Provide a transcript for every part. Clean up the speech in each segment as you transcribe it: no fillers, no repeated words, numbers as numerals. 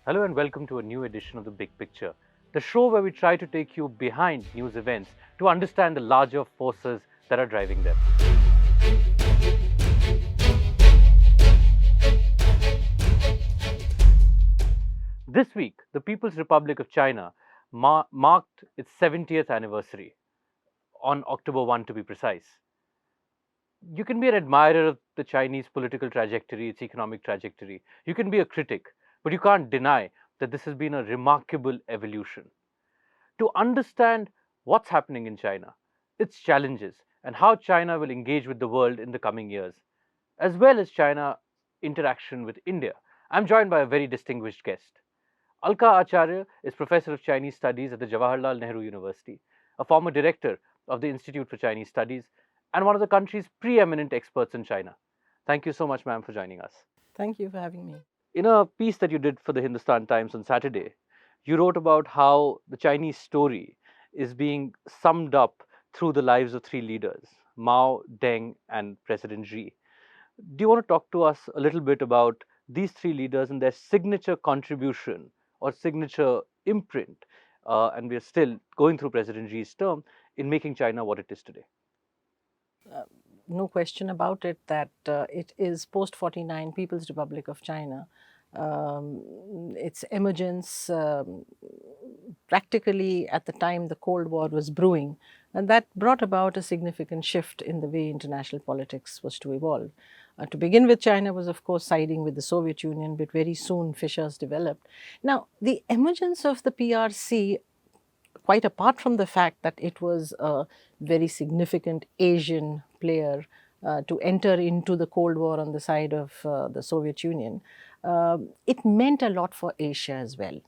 Hello and welcome to a new edition of The Big Picture, the show where we try to take you behind news events to understand the larger forces that are driving them. This week, the People's Republic of China marked its 70th anniversary, on October 1 to be precise. You can be an admirer of the Chinese political trajectory, its economic trajectory. You can be a critic, but you can't deny that this has been a remarkable evolution. To understand what's happening in China, its challenges, and how China will engage with the world in the coming years, as well as China interaction with India, I'm joined by a very distinguished guest. Alka Acharya is Professor of Chinese Studies at the Jawaharlal Nehru University, a former director of the Institute for Chinese Studies, and one of the country's preeminent experts in China. Thank you so much, ma'am, for joining us. Thank you for having me. In a piece that you did for the Hindustan Times on Saturday, you wrote about how the Chinese story is being summed up through the lives of three leaders, Mao, Deng, and President Xi. Do you want to talk to us a little bit about these three leaders and their signature contribution or signature imprint? And we are still going through President Xi's term in making China what it is today. No question about it that it is post 49 People's Republic of China. Its emergence practically at the time the Cold War was brewing, and that brought about a significant shift in the way international politics was to evolve. To begin with, China was of course siding with the Soviet Union, but very soon fissures developed. Now, the emergence of the PRC, quite apart from the fact that it was a very significant Asian player to enter into the Cold War on the side of the Soviet Union, it meant a lot for Asia as well.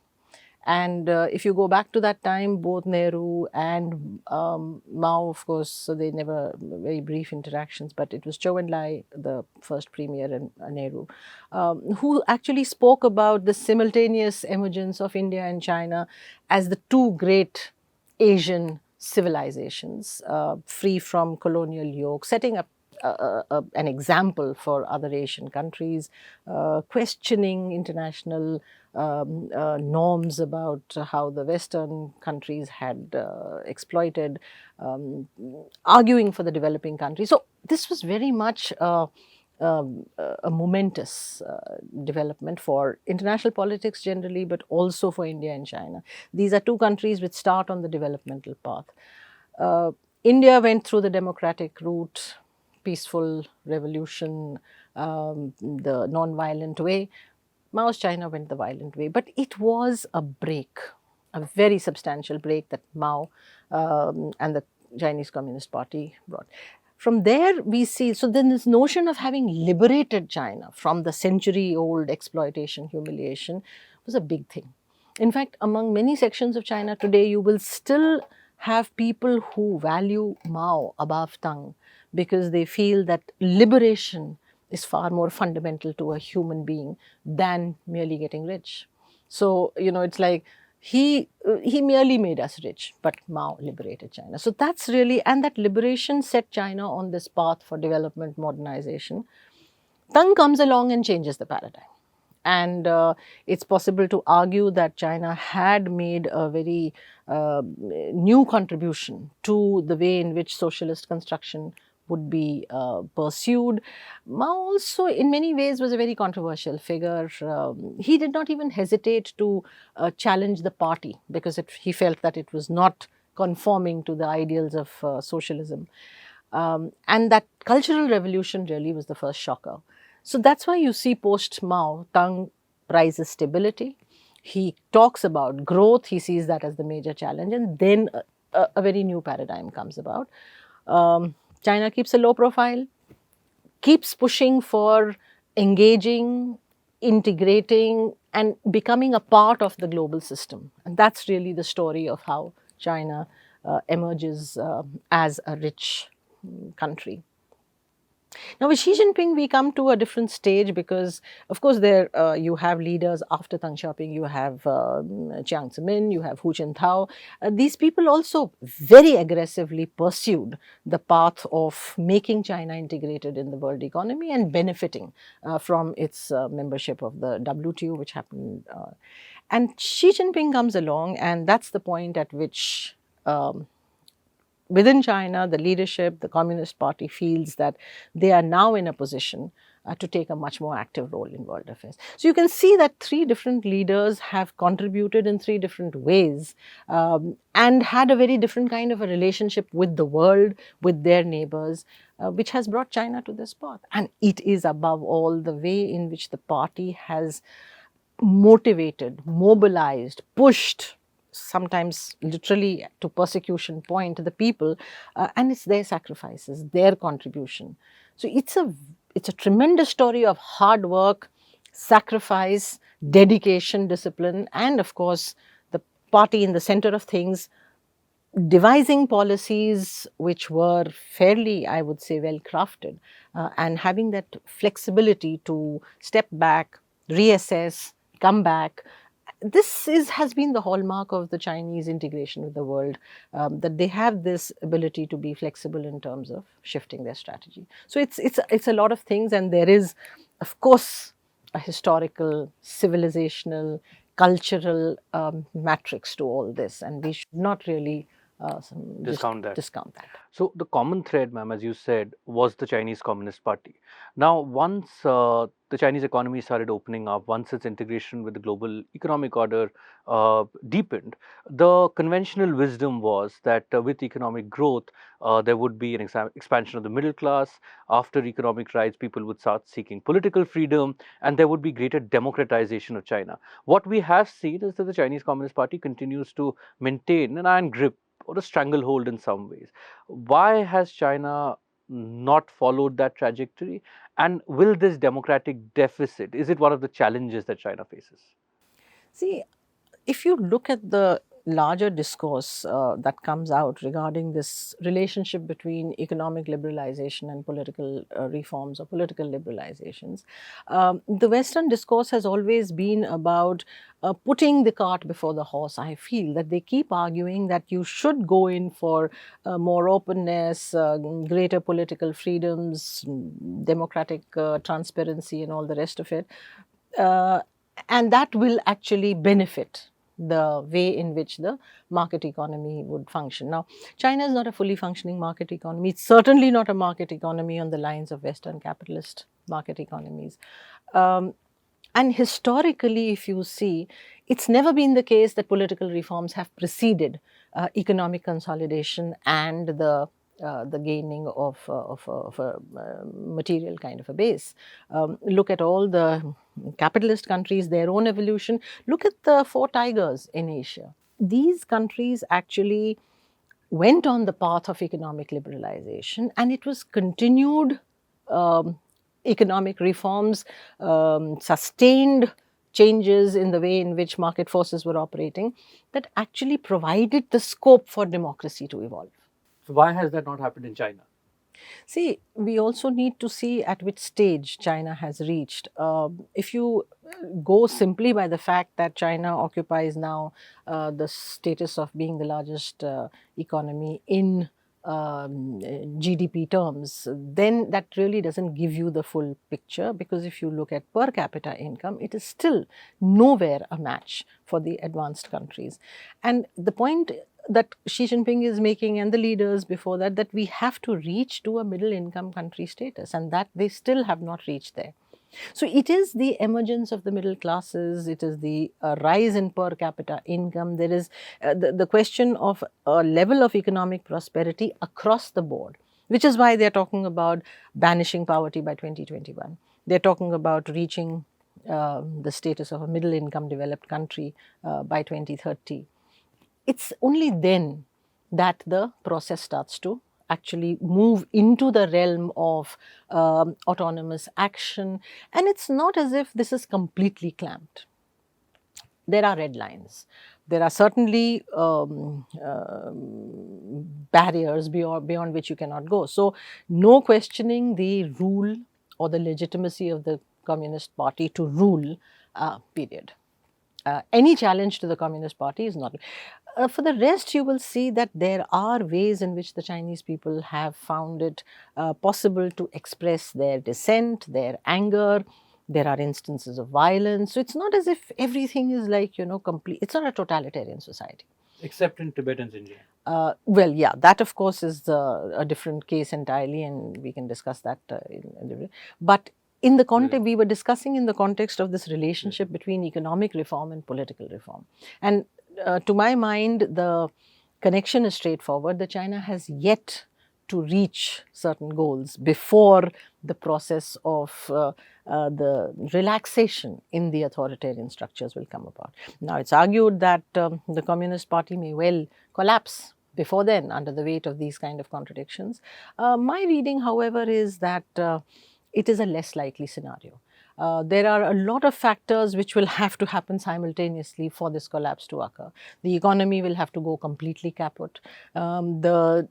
And if you go back to that time, both Nehru and Mao, of course, so they never very brief interactions, but it was Zhou Enlai, the first premier, and Nehru, who actually spoke about the simultaneous emergence of India and China as the two great Asian civilizations, free from colonial yoke, setting up an example for other Asian countries, questioning international norms about how the Western countries had exploited, arguing for the developing countries. So this was very much a momentous development for international politics generally, but also for India and China. These are two countries which start on the developmental path. India went through the democratic route, peaceful revolution, the non-violent way. Mao's China went the violent way, but it was a break, a very substantial break that Mao and the Chinese Communist Party brought. From there, we see, so then this notion of having liberated China from the century-old exploitation, humiliation was a big thing. In fact, among many sections of China today, you will still have people who value Mao above Tang because they feel that liberation is far more fundamental to a human being than merely getting rich. So, you know, it's like he merely made us rich, but Mao liberated China. So that's really, and that liberation set China on this path for development, modernization. Tang comes along and changes the paradigm. And it's possible to argue that China had made a very new contribution to the way in which socialist construction would be pursued. Mao also in many ways was a very controversial figure. He did not even hesitate to challenge the party because he felt that it was not conforming to the ideals of socialism. And that cultural revolution really was the first shocker. So that's why you see post-Mao, Tang prizes stability. He talks about growth. He sees that as the major challenge. And then a very new paradigm comes about. China keeps a low profile, keeps pushing for engaging, integrating, and becoming a part of the global system. And that's really the story of how China emerges as a rich country. Now, with Xi Jinping, we come to a different stage because, of course, there you have leaders after Deng Xiaoping. You have Jiang Zemin, you have Hu Jintao. These people also very aggressively pursued the path of making China integrated in the world economy and benefiting from its membership of the WTO, which happened. And Xi Jinping comes along, and that's the point at which within China, the leadership, the Communist Party feels that they are now in a position to take a much more active role in world affairs. So you can see that three different leaders have contributed in three different ways and had a very different kind of a relationship with the world, with their neighbors, which has brought China to this path. And it is above all the way in which the party has motivated, mobilized, pushed, sometimes literally to persecution point, the people, and it's their sacrifices, their contribution. So it's a tremendous story of hard work, sacrifice, dedication, discipline, and of course the party in the center of things, devising policies which were fairly, I would say, well crafted, and having that flexibility to step back, reassess, come back. This has been the hallmark of the Chinese integration with the world, that they have this ability to be flexible in terms of shifting their strategy. So it's a lot of things, and there is, of course, a historical, civilizational, cultural matrix to all this, and we should not really discount that. So the common thread, ma'am, as you said, was the Chinese Communist Party. Now, once the Chinese economy started opening up, once its integration with the global economic order deepened, the conventional wisdom was that with economic growth, there would be an expansion of the middle class. After economic rise, people would start seeking political freedom, and there would be greater democratization of China. What we have seen is that the Chinese Communist Party continues to maintain an iron grip or a stranglehold in some ways. Why has China not followed that trajectory? And will this democratic deficit, is it one of the challenges that China faces? See, if you look at the larger discourse that comes out regarding this relationship between economic liberalization and political reforms or political liberalizations, the Western discourse has always been about putting the cart before the horse. I feel that they keep arguing that you should go in for more openness, greater political freedoms, democratic transparency, and all the rest of it. Uh, and that will actually benefit the way in which the market economy would function. Now, China is not a fully functioning market economy. It's certainly not a market economy on the lines of Western capitalist market economies. And historically, if you see, it's never been the case that political reforms have preceded economic consolidation and the gaining of a material kind of a base. Look at all the capitalist countries, their own evolution. Look at the four tigers in Asia. These countries actually went on the path of economic liberalization, and it was continued economic reforms, sustained changes in the way in which market forces were operating that actually provided the scope for democracy to evolve. So, why has that not happened in China? See, we also need to see at which stage China has reached. If you go simply by the fact that China occupies now the status of being the largest economy in GDP terms, then that really doesn't give you the full picture, because if you look at per capita income, it is still nowhere a match for the advanced countries. And the point that Xi Jinping is making, and the leaders before that, that we have to reach to a middle income country status, and that they still have not reached there. So it is the emergence of the middle classes, it is the rise in per capita income, there is the question of a level of economic prosperity across the board, which is why they are talking about banishing poverty by 2021. They are talking about reaching the status of a middle income developed country by 2030. It's only then that the process starts to actually move into the realm of autonomous action. And it's not as if this is completely clamped. there are red lines. There are certainly barriers beyond which you cannot go. So, no questioning the rule or the legitimacy of the Communist Party to rule, period. Any challenge to the Communist Party is not. For the rest, you will see that there are ways in which the Chinese people have found it possible to express their dissent, their anger. There are instances of violence. So, it's not as if everything is like, complete. It's not a totalitarian society. Except in Tibet and Xinjiang. Well, yeah, that of course is a different case entirely, and we can discuss that. But in the context, we were discussing in the context of this relationship between economic reform and political reform. And to my mind, the connection is straightforward. That China has yet to reach certain goals before the process of the relaxation in the authoritarian structures will come about. Now, it's argued that the Communist Party may well collapse before then under the weight of these kind of contradictions. My reading, however, is that it is a less likely scenario. There are a lot of factors which will have to happen simultaneously for this collapse to occur. The economy will have to go completely kaput. The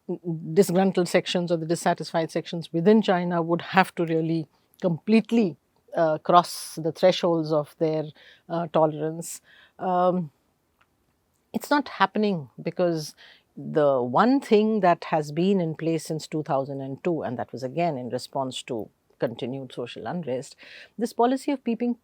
disgruntled sections or the dissatisfied sections within China would have to really completely cross the thresholds of their tolerance. It's not happening because the one thing that has been in place since 2002, and that was again in response to continued social unrest, this policy of putting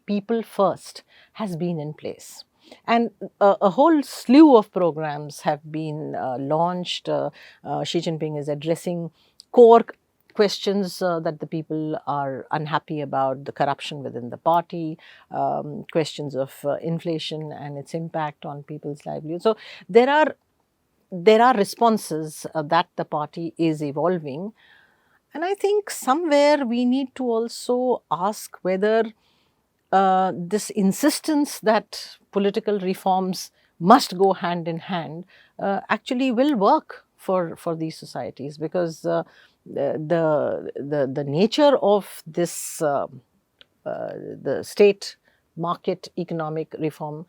people first has been in place. And a whole slew of programs have been launched. Xi Jinping is addressing core questions that the people are unhappy about, the corruption within the party, questions of inflation and its impact on people's livelihoods. So there are responses that the party is evolving. And I think somewhere we need to also ask whether this insistence that political reforms must go hand in hand actually will work for these societies, because the nature of this the state market economic reform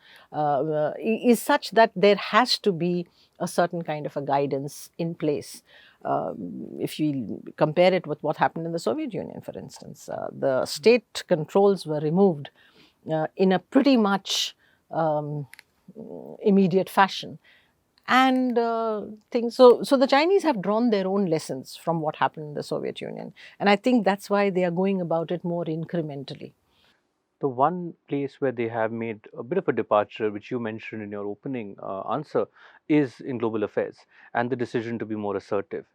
is such that there has to be a certain kind of a guidance in place. If you compare it with what happened in the Soviet Union, for instance, the state controls were removed in a pretty much immediate fashion. And things, so the Chinese have drawn their own lessons from what happened in the Soviet Union. And I think that's why they are going about it more incrementally. The one place where they have made a bit of a departure, which you mentioned in your opening answer, is in global affairs and the decision to be more assertive.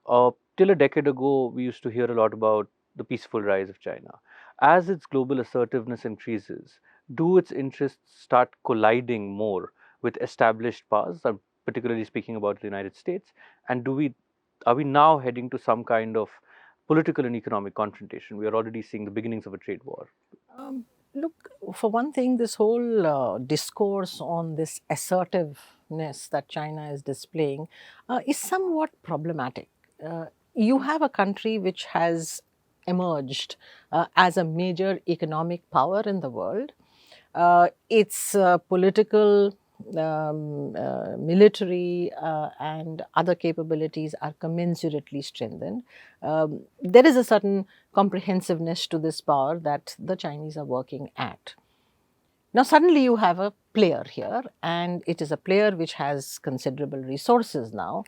Till a decade ago, we used to hear a lot about the peaceful rise of China. As its global assertiveness increases, do its interests start colliding more with established powers? I'm particularly speaking about the United States. And are we now heading to some kind of political and economic confrontation? We are already seeing the beginnings of a trade war. Look, for one thing, this whole discourse on this assertiveness that China is displaying is somewhat problematic. You have a country which has emerged as a major economic power in the world. Its political, military and other capabilities are commensurately strengthened. There is a certain comprehensiveness to this power that the Chinese are working at. Now, suddenly you have a player here, and it is a player which has considerable resources now.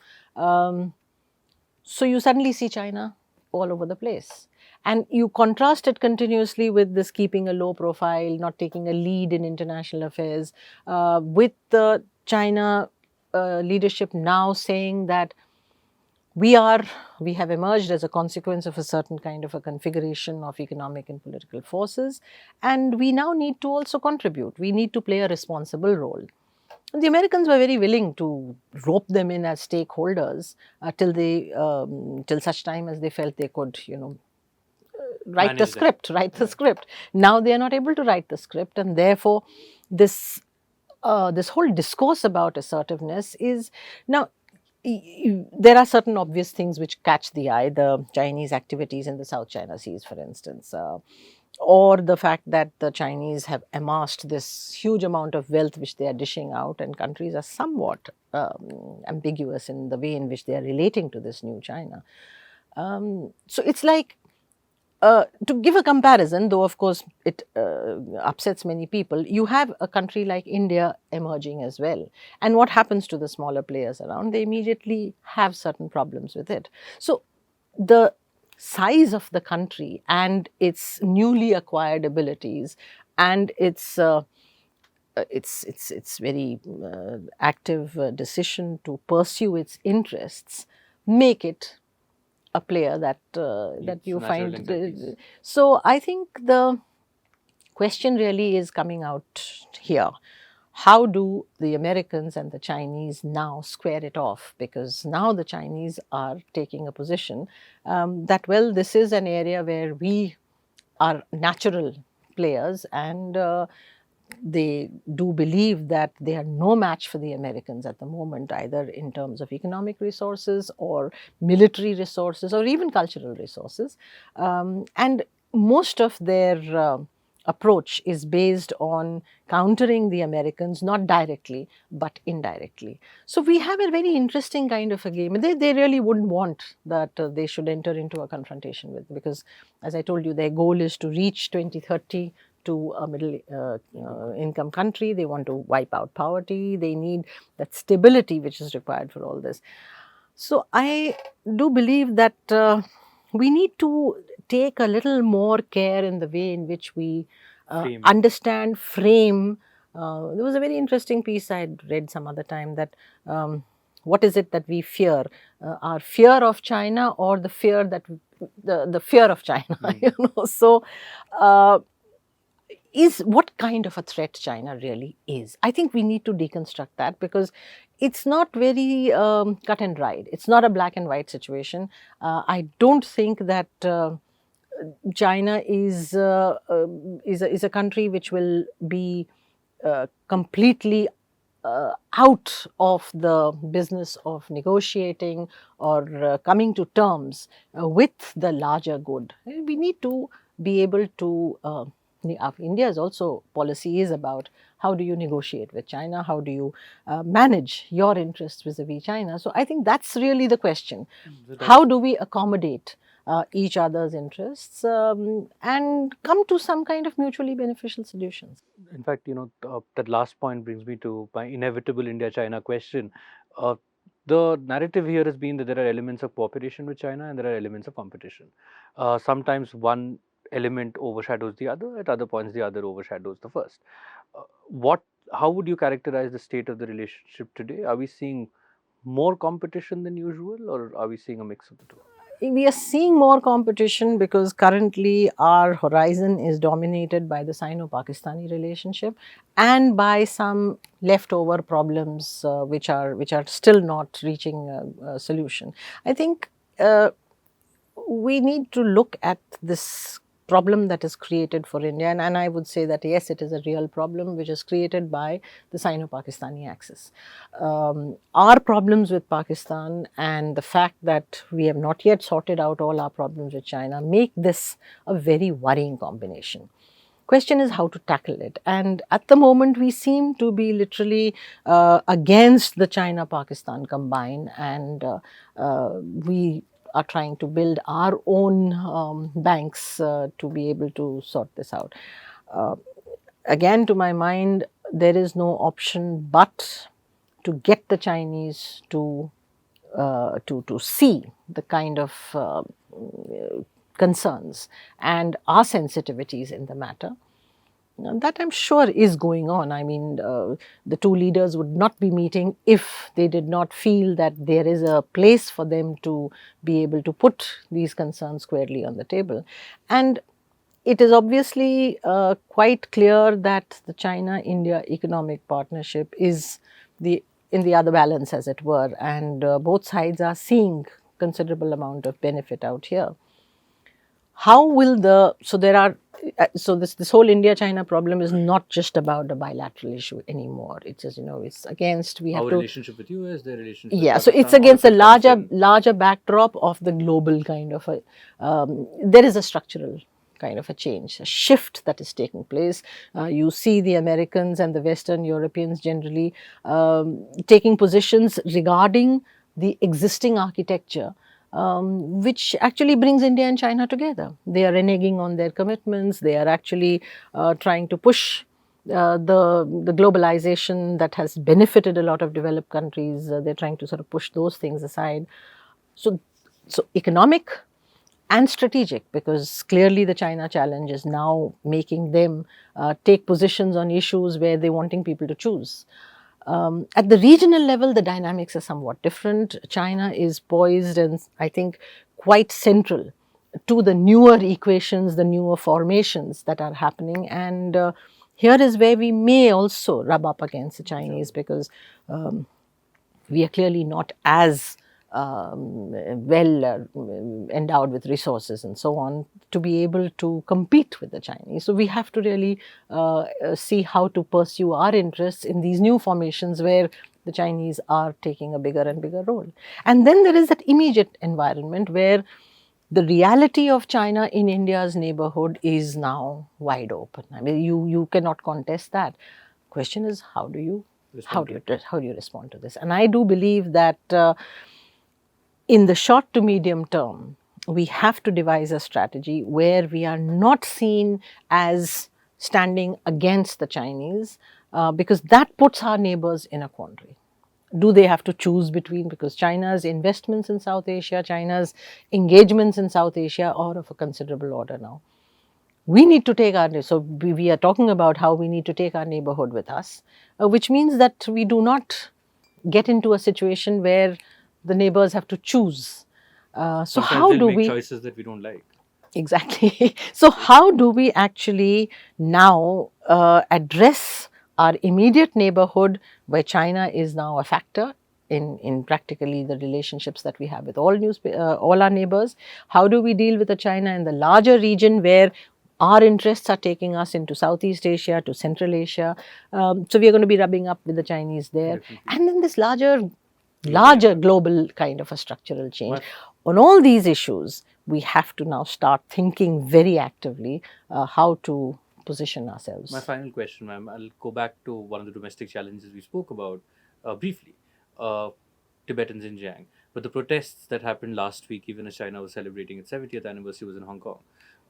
So you suddenly see China all over the place. And you contrast it continuously with this keeping a low profile, not taking a lead in international affairs, with the China leadership now saying that we have emerged as a consequence of a certain kind of a configuration of economic and political forces, and we now need to also contribute. We need to play a responsible role. And the Americans were very willing to rope them in as stakeholders till such time as they felt they could, write the script. Now they are not able to write the script, and therefore this whole discourse about assertiveness is now. There are certain obvious things which catch the eye. The Chinese activities in the South China Seas, for instance. or the fact that the Chinese have amassed this huge amount of wealth which they are dishing out, and countries are somewhat ambiguous in the way in which they are relating to this new China. So it's like, to give a comparison, though of course it upsets many people, you have a country like India emerging as well. And what happens to the smaller players around? They immediately have certain problems with it. So the size of the country and its newly acquired abilities and its very active decision to pursue its interests make it a player that that It's you natural find. entities. So I think the question really is coming out here. How do the Americans and the Chinese now square it off? Because now the Chinese are taking a position that, well, this is an area where we are natural players, and they do believe that they are no match for the Americans at the moment, either in terms of economic resources or military resources or even cultural resources. And most of their approach is based on countering the Americans, not directly, but indirectly. So we have a very interesting kind of a game. They really wouldn't want that they should enter into a confrontation with, because as I told you, their goal is to reach 2030 to a middle income country. They want to wipe out poverty. They need that stability which is required for all this. So I do believe that we need to take a little more care in the way in which we Frame. understand, frame. There was a very interesting piece I had read some other time that what is it that we fear? Our fear of China, or the fear that the fear of China? You know, so. Is what kind of a threat China really is. I think we need to deconstruct that, because it's not very cut and dried. It's not a black and white situation. I don't think that China is a country which will be completely out of the business of negotiating or coming to terms with the larger good. We need to be able to. India's also policy is about how do you negotiate with China, how do you manage your interests vis-a-vis China. So I think that's really the question. How do we accommodate each other's interests and come to some kind of mutually beneficial solutions? In fact, that last point brings me to my inevitable India-China question. Uh, the narrative here has been that there are elements of cooperation with China and there are elements of competition. Sometimes one element overshadows the other. At other points, the other overshadows the first. What? How would you characterize the state of the relationship today? Are we seeing more competition than usual, or are we seeing a mix of the two? We are seeing more competition because currently our horizon is dominated by the Sino-Pakistani relationship and by some leftover problems which are still not reaching a solution. I think we need to look at this problem that is created for India, and I would say that yes, it is a real problem which is created by the Sino-Pakistani axis. Our problems with Pakistan and the fact that we have not yet sorted out all our problems with China make this a very worrying combination. Question is how to tackle it, and at the moment we seem to be literally against the China-Pakistan combine, and we are trying to build our own banks to be able to sort this out. Again, to my mind, there is no option but to get the Chinese to see the kind of concerns and our sensitivities in the matter. That I'm sure is going on. I mean, the two leaders would not be meeting if they did not feel that there is a place for them to be able to put these concerns squarely on the table. And it is obviously quite clear that the China-India economic partnership is in the other balance, as it were, and both sides are seeing considerable amount of benefit out here. How will this whole India-China problem is not just about a bilateral issue anymore. It's just, it's against, we have Our to, relationship with US, their relationship with yeah, so it's Pakistan, all against of a it comes in. larger backdrop of the global kind of there is a structural kind of a change, a shift that is taking place. You see the Americans and the Western Europeans generally taking positions regarding the existing architecture, which actually brings India and China together. They are reneging on their commitments. They are actually trying to push the globalization that has benefited a lot of developed countries. They're trying to sort of push those things aside. So, so economic and strategic, because clearly the China challenge is now making them take positions on issues where they're wanting people to choose. At the regional level, the dynamics are somewhat different. China is poised and I think quite central to the newer equations, the newer formations that are happening. And here is where we may also rub up against the Chinese, because we are clearly not as well endowed with resources and so on to be able to compete with the Chinese. So we have to really see how to pursue our interests in these new formations where the Chinese are taking a bigger and bigger role. And then there is that immediate environment where the reality of China in India's neighborhood is now wide open. I mean, you cannot contest that. Question is, how do you respond to this? And I do believe that in the short to medium term, we have to devise a strategy where we are not seen as standing against the Chinese, because that puts our neighbors in a quandary. Do they have to choose between, because China's investments in South Asia, China's engagements in South Asia are of a considerable order now. We need to take so we are talking about how we need to take our neighborhood with us, which means that we do not get into a situation where the neighbors have to choose. So Sometimes how they'll do make we choices that we don't like? Exactly. So how do we actually now address our immediate neighborhood, where China is now a factor in practically the relationships that we have with all our neighbors? How do we deal with the China in the larger region where our interests are taking us into Southeast Asia, to Central Asia? So we are going to be rubbing up with the Chinese there. Definitely. And then this larger global kind of a structural change. On all these issues, we have to now start thinking very actively how to position ourselves. My final question, ma'am, I'll go back to one of the domestic challenges we spoke about briefly, Tibet and Xinjiang. But the protests that happened last week, even as China was celebrating its 70th anniversary, was in Hong Kong.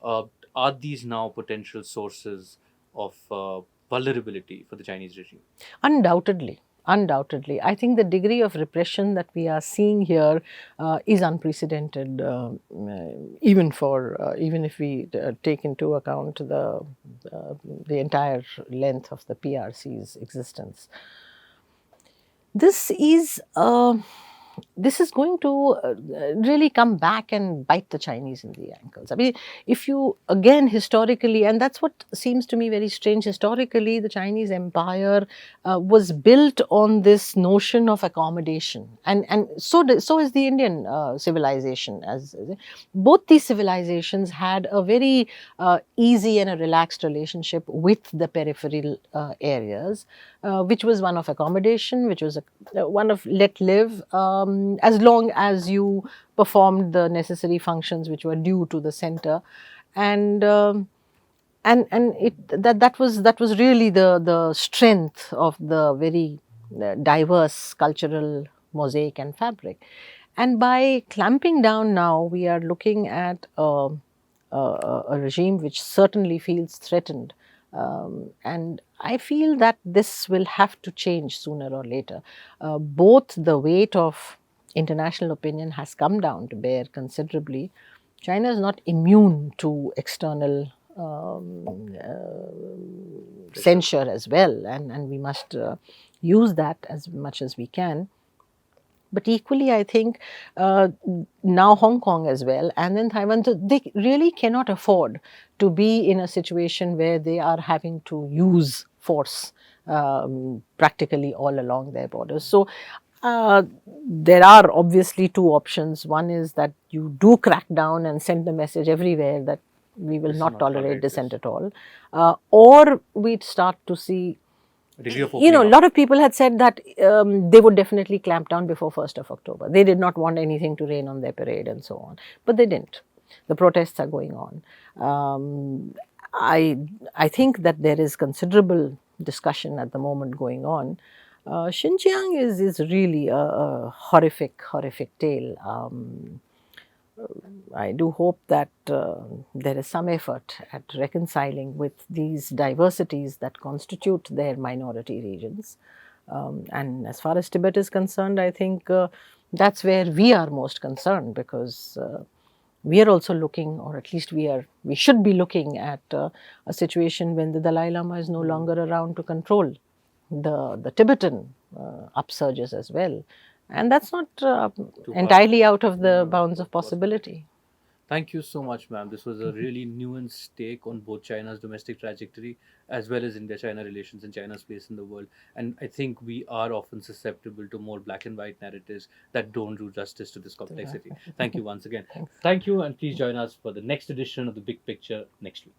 Are these now potential sources of vulnerability for the Chinese regime? Undoubtedly. Undoubtedly. I think the degree of repression that we are seeing here is unprecedented, even if we take into account the entire length of the PRC's existence. This is going to really come back and bite the Chinese in the ankles. I mean, if you, again, historically, and that's what seems to me very strange, historically, the Chinese empire was built on this notion of accommodation. And so is the Indian civilization. Both these civilizations had a very easy and a relaxed relationship with the peripheral areas, which was one of accommodation, which was one of let live, as long as you performed the necessary functions which were due to the center. And that was really the strength of the very diverse cultural mosaic and fabric. And by clamping down now, we are looking at a regime which certainly feels threatened. And I feel that this will have to change sooner or later. Both the weight of international opinion has come down to bear considerably. China is not immune to external censure as well, and we must use that as much as we can. But equally, I think now Hong Kong as well, and then Taiwan, they really cannot afford to be in a situation where they are having to use force practically all along their borders. So there are obviously two options. One is that you do crack down and send a message everywhere that we will not tolerate dissent at all, or we'd start to see. A lot of people had said that they would definitely clamp down before 1st of October. They did not want anything to rain on their parade and so on. But they didn't. the protests are going on. Um, I think that there is considerable discussion at the moment going on. Xinjiang is really a horrific tale. I do hope that there is some effort at reconciling with these diversities that constitute their minority regions. And as far as Tibet is concerned, I think that's where we are most concerned, because we are also looking, or at least we should be looking at a situation when the Dalai Lama is no longer around to control the Tibetan upsurges as well. And that's not entirely out of the bounds of possibility. Thank you so much, ma'am. This was a really nuanced take on both China's domestic trajectory as well as India China relations and China's place in the world. And I think we are often susceptible to more black and white narratives that don't do justice to this complexity. Thank you once again. Thanks. Thank you, and please join us for the next edition of The Big Picture next week.